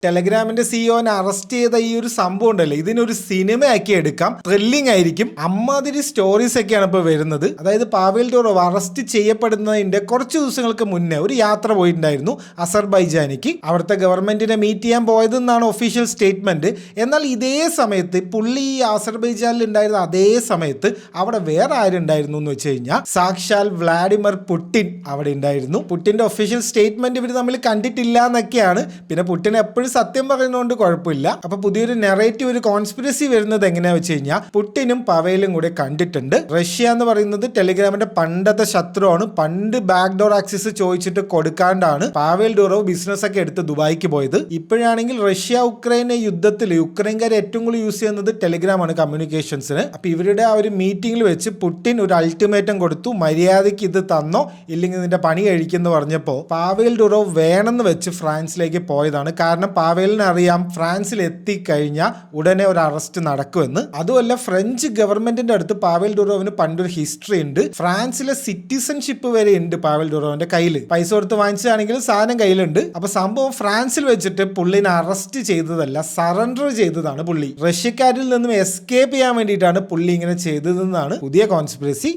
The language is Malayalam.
ടെലഗ്രാമിന്റെ സിഇഒനെ അറസ്റ്റ് ചെയ്ത ഈ ഒരു സംഭവം ഉണ്ടല്ലോ, ഇതിനൊരു സിനിമയാക്കി എടുക്കാം, ത്രില്ലിംഗ് ആയിരിക്കും. അമ്മാതിരി സ്റ്റോറീസ് ഒക്കെയാണ് ഇപ്പോൾ വരുന്നത്. അതായത് പാവേൽ ഡുറോവ് അറസ്റ്റ് ചെയ്യപ്പെടുന്നതിന്റെ കുറച്ച് ദിവസങ്ങൾക്ക് മുന്നേ ഒരു യാത്ര പോയിട്ടുണ്ടായിരുന്നു അസർബൈജാനിക്ക്. അവിടുത്തെ ഗവൺമെന്റിനെ മീറ്റ് ചെയ്യാൻ പോയതെന്നാണ് ഒഫീഷ്യൽ സ്റ്റേറ്റ്മെന്റ്. എന്നാൽ ഇതേ സമയത്ത് പുള്ളി ഈ അസർബൈജാനിൽ ഉണ്ടായിരുന്ന അതേ സമയത്ത് അവിടെ വേറെ ആരുണ്ടായിരുന്നു എന്ന് വെച്ച് കഴിഞ്ഞാൽ സാക്ഷാൽ വ്ളാഡിമിർ പുടിൻ അവിടെ ഉണ്ടായിരുന്നു. പുടിന്റെ ഒഫീഷ്യൽ സ്റ്റേറ്റ്മെന്റ് ഇവർ തമ്മിൽ കണ്ടിട്ടില്ല എന്നൊക്കെയാണ്. പിന്നെ പുടിൻ എപ്പോഴും സത്യം പറയുന്നതുകൊണ്ട് കുഴപ്പമില്ല. അപ്പൊ പുതിയൊരു നെറേറ്റീവ്, ഒരു കോൺസ്പിറസി വരുന്നത് എങ്ങനെയാ വെച്ച് കഴിഞ്ഞാൽ പുടിനും പവേലും കൂടെ കണ്ടിട്ടുണ്ട്. റഷ്യ എന്ന് പറയുന്നത് ടെലിഗ്രാമിന്റെ പണ്ടത്തെ ശത്രുവാണ്. പണ്ട് ബാക്ക്ഡോർ ആക്സസ് ചോദിച്ചിട്ട് കൊടുക്കാണ്ടാണ് പാവേൽ ഡുറോവ് ബിസിനസ് ഒക്കെ എടുത്ത് ദുബായിക്ക് പോയത്. ഇപ്പോഴാണെങ്കിൽ റഷ്യ ഉക്രൈൻ യുദ്ധത്തിൽ യുക്രൈൻകാർ ഏറ്റവും കൂടുതൽ യൂസ് ചെയ്യുന്നത് ടെലിഗ്രാം ആണ് കമ്മ്യൂണിക്കേഷൻസിന്. അപ്പൊ ഇവരുടെ ആ ഒരു മീറ്റിംഗിൽ വെച്ച് പുടിൻ ഒരു അൾട്ടിമേറ്റം കൊടുത്തു, മര്യാദയ്ക്ക് ഇത് തന്നോ ഇല്ലെങ്കിൽ ഇതിന്റെ പണി കഴിക്കുമെന്ന് പറഞ്ഞപ്പോ പാവേൽ ഡുറോവ് വേണമെന്ന് വെച്ച് ഫ്രാൻസിലേക്ക് പോയതാണ്. കാരണം പാവേലിന് അറിയാം ഫ്രാൻസിൽ എത്തിക്കഴിഞ്ഞാൽ ഉടനെ ഒരു അറസ്റ്റ് നടക്കുമെന്ന്. അതുമല്ല, ഫ്രഞ്ച് ഗവൺമെന്റിന്റെ അടുത്ത് പാവേൽ ഡുറോവിന് പണ്ടൊരു ഹിസ്റ്ററി ഉണ്ട്. ഫ്രാൻസിലെ സിറ്റിസൺഷിപ്പ് വരെ ഉണ്ട് പാവേൽ ഡുറോവിന്റെ കയ്യിൽ. പൈസ കൊടുത്ത് വാങ്ങിച്ചാണെങ്കിൽ സാധനം കയ്യിലുണ്ട്. അപ്പൊ സംഭവം ഫ്രാൻസിൽ വെച്ചിട്ട് പുള്ളിനെ അറസ്റ്റ് ചെയ്തതല്ല, സറണ്ടർ ചെയ്തതാണ് പുള്ളി. റഷ്യക്കാരിൽ നിന്നും എസ്കേപ്പ് ചെയ്യാൻ വേണ്ടിയിട്ടാണ് പുള്ളി ഇങ്ങനെ ചെയ്തതെന്നാണ് പുതിയ കോൺസ്പിറസി.